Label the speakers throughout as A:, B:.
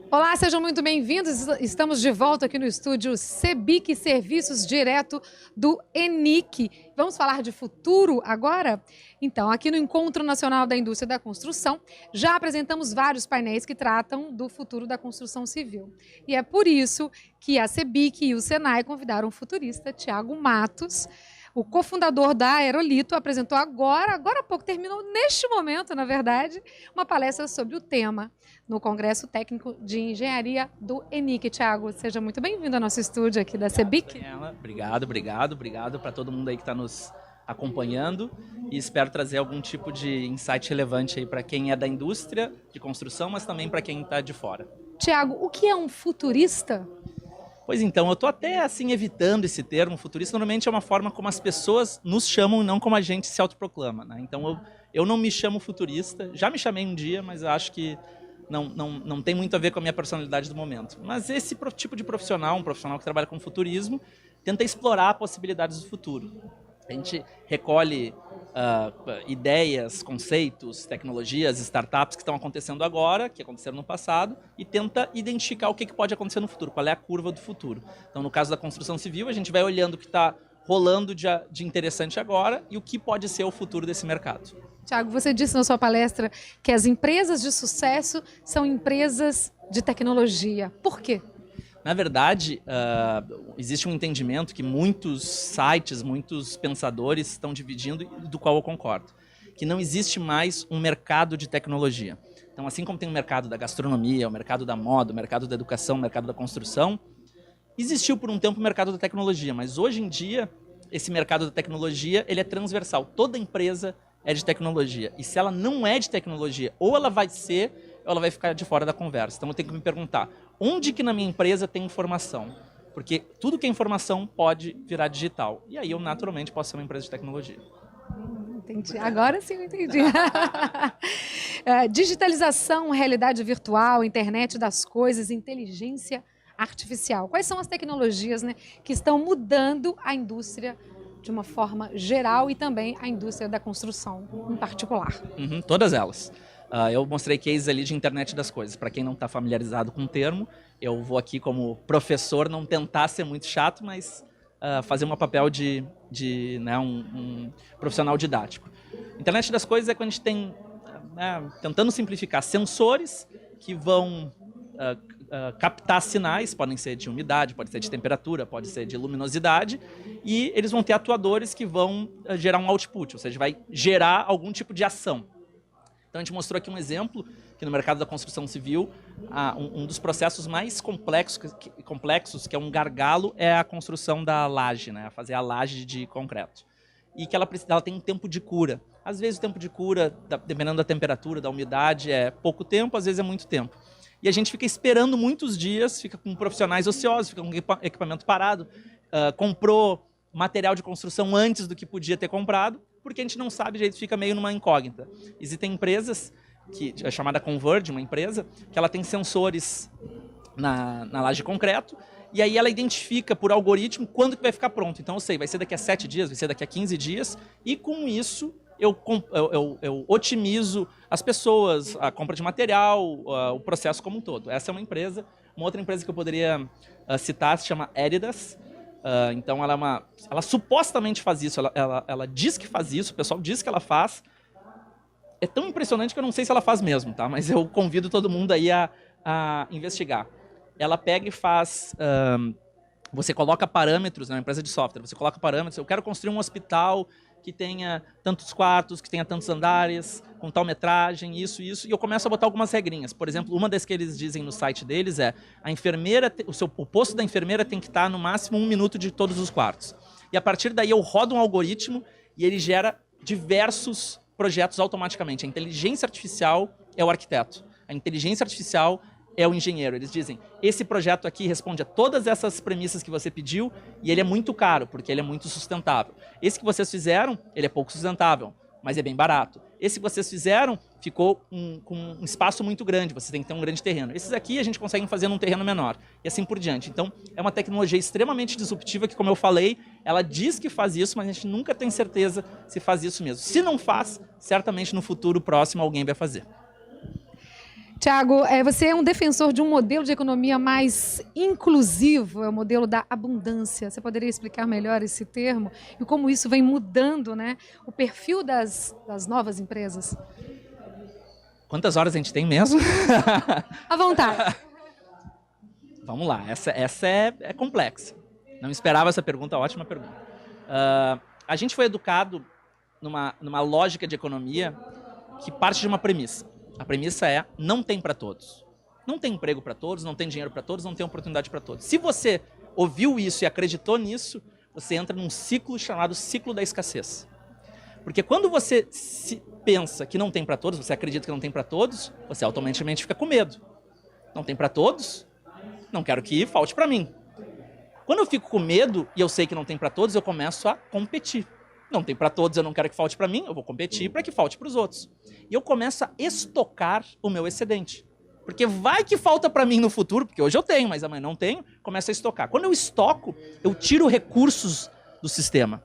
A: Olá, sejam muito bem-vindos. Estamos de volta aqui no estúdio CEBIC Serviços, direto do ENIC. Vamos falar de futuro agora? Então, aqui no Encontro Nacional da Indústria da Construção, já apresentamos vários painéis que tratam do futuro da construção civil. E é por isso que a CEBIC e o Senai convidaram o futurista Thiago Matos. O cofundador da Aerolito apresentou agora há pouco, terminou neste momento, na verdade, uma palestra sobre o tema no Congresso Técnico de Engenharia do ENIC. Thiago, seja muito bem-vindo ao nosso estúdio aqui da CEBIC.
B: Obrigado para todo mundo aí que está nos acompanhando e espero trazer algum tipo de insight relevante aí para quem é da indústria de construção, mas também para quem está de fora.
A: Thiago, o que é um futurista?
B: Pois então, eu estou até assim evitando esse termo. Futurista normalmente é uma forma como as pessoas nos chamam e não como a gente se autoproclama, né? Então eu não me chamo futurista, já me chamei um dia, mas eu acho que não tem muito a ver com a minha personalidade do momento. Mas esse tipo de profissional, um profissional que trabalha com futurismo, tenta explorar possibilidades do futuro. A gente recolhe ideias, conceitos, tecnologias, startups que estão acontecendo agora, que aconteceram no passado, e tenta identificar o que pode acontecer no futuro, qual é a curva do futuro. Então, no caso da construção civil, a gente vai olhando o que está rolando de interessante agora e o que pode ser o futuro desse mercado.
A: Thiago, você disse na sua palestra que as empresas de sucesso são empresas de tecnologia. Por quê?
B: Na verdade, existe um entendimento que muitos sites, muitos pensadores estão dividindo, do qual eu concordo, que não existe mais um mercado de tecnologia. Então, assim como tem o mercado da gastronomia, o mercado da moda, o mercado da educação, o mercado da construção, existiu por um tempo o mercado da tecnologia, mas hoje em dia, esse mercado da tecnologia ele é transversal. Toda empresa é de tecnologia. E se ela não é de tecnologia, ou ela vai ser, ou ela vai ficar de fora da conversa. Então eu tenho que me perguntar, onde que na minha empresa tem informação? Porque tudo que é informação pode virar digital. E aí eu naturalmente posso ser uma empresa de tecnologia.
A: Entendi. Agora sim eu entendi. Digitalização, realidade virtual, internet das coisas, inteligência artificial. Quais são as tecnologias, né, que estão mudando a indústria de uma forma geral e também a indústria da construção em particular?
B: Todas elas. Eu mostrei cases ali de internet das coisas. Para quem não está familiarizado com o termo, eu vou aqui como professor não tentar ser muito chato, mas fazer um papel de um profissional didático. Internet das coisas é quando a gente tem, tentando simplificar, sensores que vão captar sinais, podem ser de umidade, pode ser de temperatura, pode ser de luminosidade, e eles vão ter atuadores que vão gerar um output, ou seja, vai gerar algum tipo de ação. Então a gente mostrou aqui um exemplo, que no mercado da construção civil, um dos processos mais complexos, que é um gargalo, é a construção da laje, né? Fazer a laje de concreto. E que ela tem um tempo de cura. Às vezes o tempo de cura, dependendo da temperatura, da umidade, é pouco tempo, às vezes é muito tempo. E a gente fica esperando muitos dias, fica com profissionais ociosos, fica com equipamento parado, comprou material de construção antes do que podia ter comprado, porque a gente não sabe direito, fica meio numa incógnita. Existem empresas, que é chamada Converge, uma empresa, que ela tem sensores na laje de concreto, e aí ela identifica por algoritmo quando que vai ficar pronto. Então eu sei, vai ser daqui a 7 dias, vai ser daqui a 15 dias, e com isso eu otimizo as pessoas, a compra de material, o processo como um todo. Essa é uma empresa. Uma outra empresa que eu poderia citar se chama Eridas. Então ela supostamente faz isso, ela diz que faz isso, o pessoal diz que ela faz. É tão impressionante que eu não sei se ela faz mesmo, tá? Mas eu convido todo mundo aí a investigar. Ela pega e faz... você coloca parâmetros, né, uma empresa de software, você coloca parâmetros, eu quero construir um hospital que tenha tantos quartos, que tenha tantos andares, com tal metragem, isso, e eu começo a botar algumas regrinhas. Por exemplo, uma das que eles dizem no site deles é a enfermeira, o posto da enfermeira tem que estar no máximo 1 minuto de todos os quartos. E a partir daí eu rodo um algoritmo e ele gera diversos projetos automaticamente. A inteligência artificial é o arquiteto. A inteligência artificial é o engenheiro. Eles dizem, esse projeto aqui responde a todas essas premissas que você pediu e ele é muito caro, porque ele é muito sustentável. Esse que vocês fizeram, ele é pouco sustentável, mas é bem barato. Esse que vocês fizeram ficou com um espaço muito grande, você tem que ter um grande terreno. Esses aqui a gente consegue fazer num terreno menor, e assim por diante. Então, é uma tecnologia extremamente disruptiva que, como eu falei, ela diz que faz isso, mas a gente nunca tem certeza se faz isso mesmo. Se não faz, certamente no futuro próximo alguém vai fazer.
A: Tiago, você é um defensor de um modelo de economia mais inclusivo, é o modelo da abundância. Você poderia explicar melhor esse termo e como isso vem mudando, né, o perfil das novas empresas?
B: Quantas horas a gente tem mesmo?
A: À vontade.
B: Vamos lá, essa é complexa. Não esperava essa pergunta, ótima pergunta. A gente foi educado numa lógica de economia que parte de uma premissa. A premissa é, não tem para todos. Não tem emprego para todos, não tem dinheiro para todos, não tem oportunidade para todos. Se você ouviu isso e acreditou nisso, você entra num ciclo chamado ciclo da escassez. Porque quando você pensa que não tem para todos, você acredita que não tem para todos, você automaticamente fica com medo. Não tem para todos, não quero que falte para mim. Quando eu fico com medo e eu sei que não tem para todos, eu começo a competir. Não tem para todos, eu não quero que falte para mim, eu vou competir para que falte para os outros. E eu começo a estocar o meu excedente. Porque vai que falta para mim no futuro, porque hoje eu tenho, mas amanhã não tenho, começo a estocar. Quando eu estoco, eu tiro recursos do sistema.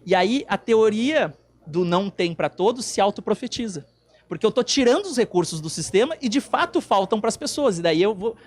B: E aí a teoria do não tem para todos se autoprofetiza. Porque eu estou tirando os recursos do sistema e de fato faltam para as pessoas. E daí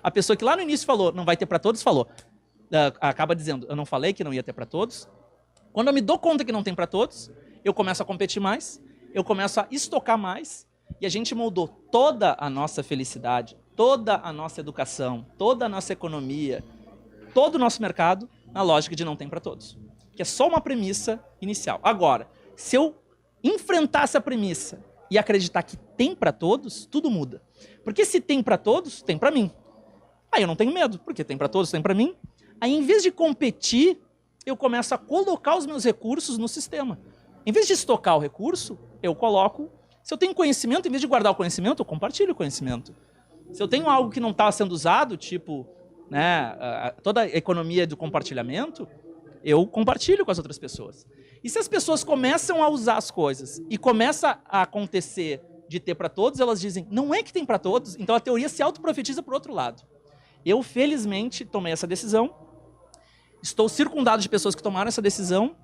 B: a pessoa que lá no início falou, não vai ter para todos, acaba dizendo, eu não falei que não ia ter para todos. Quando eu me dou conta que não tem para todos, eu começo a competir mais, eu começo a estocar mais, e a gente moldou toda a nossa felicidade, toda a nossa educação, toda a nossa economia, todo o nosso mercado na lógica de não tem para todos. Que é só uma premissa inicial. Agora, se eu enfrentar essa premissa e acreditar que tem para todos, tudo muda. Porque se tem para todos, tem para mim. Aí eu não tenho medo, porque tem para todos, tem para mim. Aí em vez de competir, eu começo a colocar os meus recursos no sistema. Em vez de estocar o recurso, eu coloco... Se eu tenho conhecimento, em vez de guardar o conhecimento, eu compartilho o conhecimento. Se eu tenho algo que não está sendo usado, tipo, né, toda a economia do compartilhamento, eu compartilho com as outras pessoas. E se as pessoas começam a usar as coisas e começa a acontecer de ter para todos, elas dizem, não é que tem para todos, então a teoria se autoprofetiza para o outro lado. Eu, felizmente, tomei essa decisão. Estou circundado de pessoas que tomaram essa decisão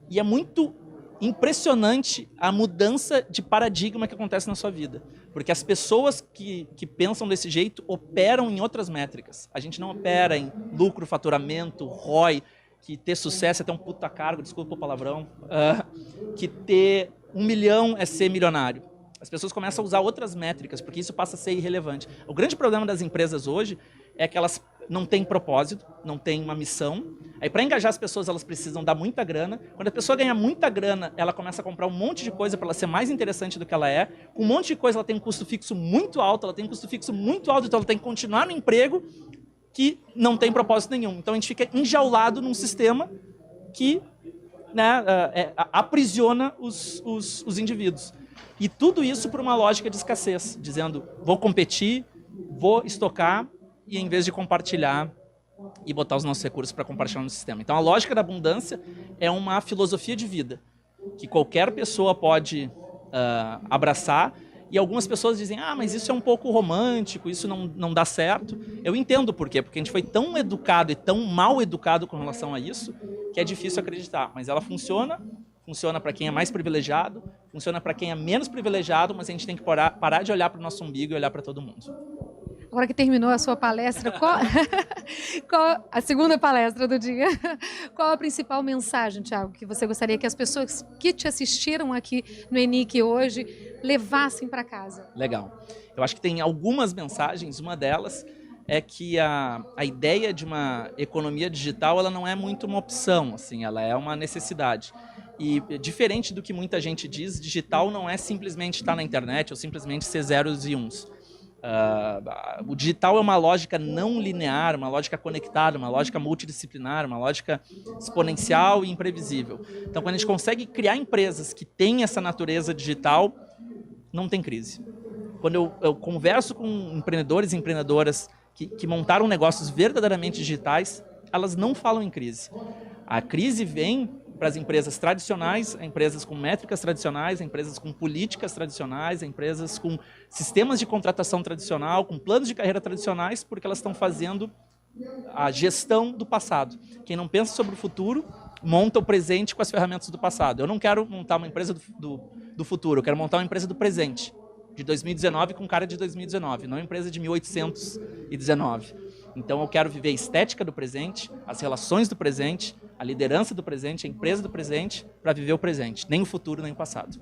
B: e é muito impressionante a mudança de paradigma que acontece na sua vida. Porque as pessoas que pensam desse jeito operam em outras métricas. A gente não opera em lucro, faturamento, ROI, que ter sucesso é ter um puta cargo, desculpa o palavrão, que ter 1 milhão é ser milionário. As pessoas começam a usar outras métricas, porque isso passa a ser irrelevante. O grande problema das empresas hoje é que elas não têm propósito, não têm uma missão. Aí, para engajar as pessoas, elas precisam dar muita grana. Quando a pessoa ganha muita grana, ela começa a comprar um monte de coisa para ela ser mais interessante do que ela é. Com um monte de coisa, ela tem um custo fixo muito alto, então ela tem que continuar no emprego que não tem propósito nenhum. Então, a gente fica enjaulado num sistema que, né, aprisiona os indivíduos. E tudo isso por uma lógica de escassez, dizendo, vou competir, vou estocar, e em vez de compartilhar e botar os nossos recursos para compartilhar no sistema. Então, a lógica da abundância é uma filosofia de vida que qualquer pessoa pode abraçar, e algumas pessoas dizem, mas isso é um pouco romântico, isso não dá certo. Eu entendo por quê, porque a gente foi tão educado e tão mal educado com relação a isso, que é difícil acreditar, mas ela funciona para quem é mais privilegiado, funciona para quem é menos privilegiado, mas a gente tem que parar de olhar para o nosso umbigo e olhar para todo mundo.
A: Agora que terminou a sua palestra, qual a segunda palestra do dia, qual a principal mensagem, Tiago, que você gostaria que as pessoas que te assistiram aqui no ENIC hoje levassem para casa?
B: Legal. Eu acho que tem algumas mensagens, uma delas é que a ideia de uma economia digital ela não é muito uma opção, assim, ela é uma necessidade. E diferente do que muita gente diz, digital não é simplesmente estar na internet ou simplesmente ser zeros e uns. O digital é uma lógica não linear, uma lógica conectada, uma lógica multidisciplinar, uma lógica exponencial e imprevisível. Então, quando a gente consegue criar empresas que têm essa natureza digital, não tem crise. Quando eu converso com empreendedores e empreendedoras que montaram negócios verdadeiramente digitais, elas não falam em crise. A crise vem para as empresas tradicionais, empresas com métricas tradicionais, empresas com políticas tradicionais, empresas com sistemas de contratação tradicional, com planos de carreira tradicionais, porque elas estão fazendo a gestão do passado. Quem não pensa sobre o futuro, monta o presente com as ferramentas do passado. Eu não quero montar uma empresa do futuro, eu quero montar uma empresa do presente. de 2019 com cara de 2019, não empresa de 1819. Então eu quero viver a estética do presente, as relações do presente, a liderança do presente, a empresa do presente, para viver o presente, nem o futuro, nem o passado.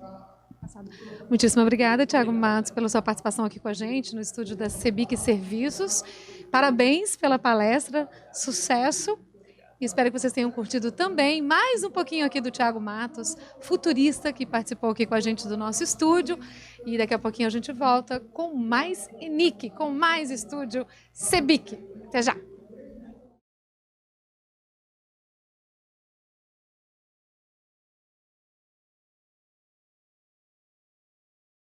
A: Muitíssimo obrigada, Thiago Matos, pela sua participação aqui com a gente no estúdio da CEBIC Serviços. Parabéns pela palestra, sucesso. E espero que vocês tenham curtido também mais um pouquinho aqui do Thiago Matos, futurista, que participou aqui com a gente do nosso estúdio. E daqui a pouquinho a gente volta com mais ENIC, com mais estúdio CEBIC. Até já!